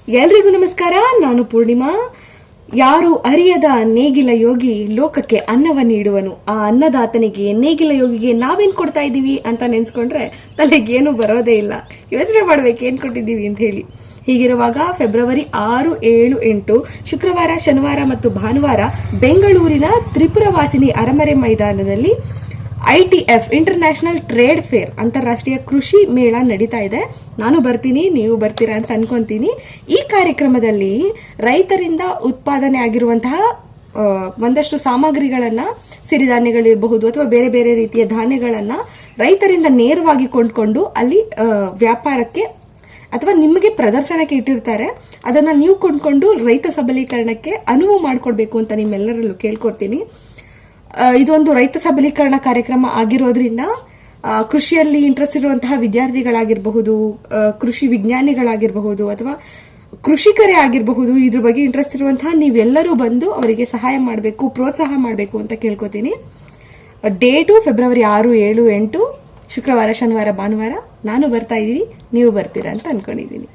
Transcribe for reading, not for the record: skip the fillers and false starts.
ಎಲ್ರಿಗೂ ನಮಸ್ಕಾರ. ನಾನು ಪೂರ್ಣಿಮಾ. ಯಾರು ಅರಿಯದ ನೇಗಿಲ ಯೋಗಿ ಲೋಕಕ್ಕೆ ಅನ್ನವ ನೀಡುವನು. ಆ ಅನ್ನದಾತನಿಗೆ ನೇಗಿಲ ಯೋಗಿಗೆ ನಾವೇನ್ ಕೊಡ್ತಾ ಇದೀವಿ ಅಂತ ನೆನ್ಸ್ಕೊಂಡ್ರೆ ತಲೆಗೇನು ಬರೋದೇ ಇಲ್ಲ. ಯೋಚನೆ ಮಾಡ್ಬೇಕು ಏನ್ ಕೊಟ್ಟಿದ್ದೀವಿ ಅಂತ ಹೇಳಿ. ಹೀಗಿರುವಾಗ ಫೆಬ್ರವರಿ 6, 7, 8 ಶುಕ್ರವಾರ, ಶನಿವಾರ ಮತ್ತು ಭಾನುವಾರ ಬೆಂಗಳೂರಿನ ತ್ರಿಪುರವಾಸಿನಿ ಅರಮನೆ ಮೈದಾನದಲ್ಲಿ ITF ಇಂಟರ್ನ್ಯಾಷನಲ್ ಟ್ರೇಡ್ ಫೇರ್ ಅಂತಾರಾಷ್ಟ್ರೀಯ ಕೃಷಿ ಮೇಳ ನಡೀತಾ ಇದೆ. ನಾನು ಬರ್ತೀನಿ, ನೀವು ಬರ್ತೀರಾ ಅಂತ ಅನ್ಕೊಂತೀನಿ. ಈ ಕಾರ್ಯಕ್ರಮದಲ್ಲಿ ರೈತರಿಂದ ಉತ್ಪಾದನೆ ಆಗಿರುವಂತಹ ಒಂದಷ್ಟು ಸಾಮಗ್ರಿಗಳನ್ನ, ಸಿರಿಧಾನ್ಯಗಳಿರಬಹುದು ಅಥವಾ ಬೇರೆ ಬೇರೆ ರೀತಿಯ ಧಾನ್ಯಗಳನ್ನ ರೈತರಿಂದ ನೇರವಾಗಿ ಕೊಂಡ್ಕೊಂಡು ಅಲ್ಲಿ ವ್ಯಾಪಾರಕ್ಕೆ ಅಥವಾ ನಿಮಗೆ ಪ್ರದರ್ಶನಕ್ಕೆ ಇಟ್ಟಿರ್ತಾರೆ. ಅದನ್ನ ನೀವು ಕೊಂಡ್ಕೊಂಡು ರೈತ ಸಬಲೀಕರಣಕ್ಕೆ ಅನುವು ಮಾಡಿಕೊಡ್ಬೇಕು ಅಂತ ನಿಮ್ಮೆಲ್ಲರಲ್ಲೂ ಕೇಳ್ಕೊಡ್ತೀನಿ. ಇದೊಂದು ರೈತ ಸಬಲೀಕರಣ ಕಾರ್ಯಕ್ರಮ ಆಗಿರೋದ್ರಿಂದ ಕೃಷಿಯಲ್ಲಿ ಇಂಟ್ರೆಸ್ಟ್ ಇರುವಂತಹ ವಿದ್ಯಾರ್ಥಿಗಳಾಗಿರಬಹುದು, ಕೃಷಿ ವಿಜ್ಞಾನಿಗಳಾಗಿರಬಹುದು ಅಥವಾ ಕೃಷಿಕರೇ ಆಗಿರಬಹುದು, ಇದ್ರ ಬಗ್ಗೆ ಇಂಟ್ರೆಸ್ಟ್ ಇರುವಂತಹ ನೀವೆಲ್ಲರೂ ಬಂದು ಅವರಿಗೆ ಸಹಾಯ ಮಾಡಬೇಕು, ಪ್ರೋತ್ಸಾಹ ಮಾಡಬೇಕು ಅಂತ ಕೇಳ್ಕೊತೀನಿ. ಡೇಟು ಫೆಬ್ರವರಿ 6, 7, 8 ಶುಕ್ರವಾರ, ಶನಿವಾರ, ಭಾನುವಾರ. ನಾನು ಬರ್ತಾ ಇದ್ದೀನಿ, ನೀವು ಬರ್ತೀರಾ ಅಂತ ಅನ್ಕೊಂಡಿದ್ದೀನಿ.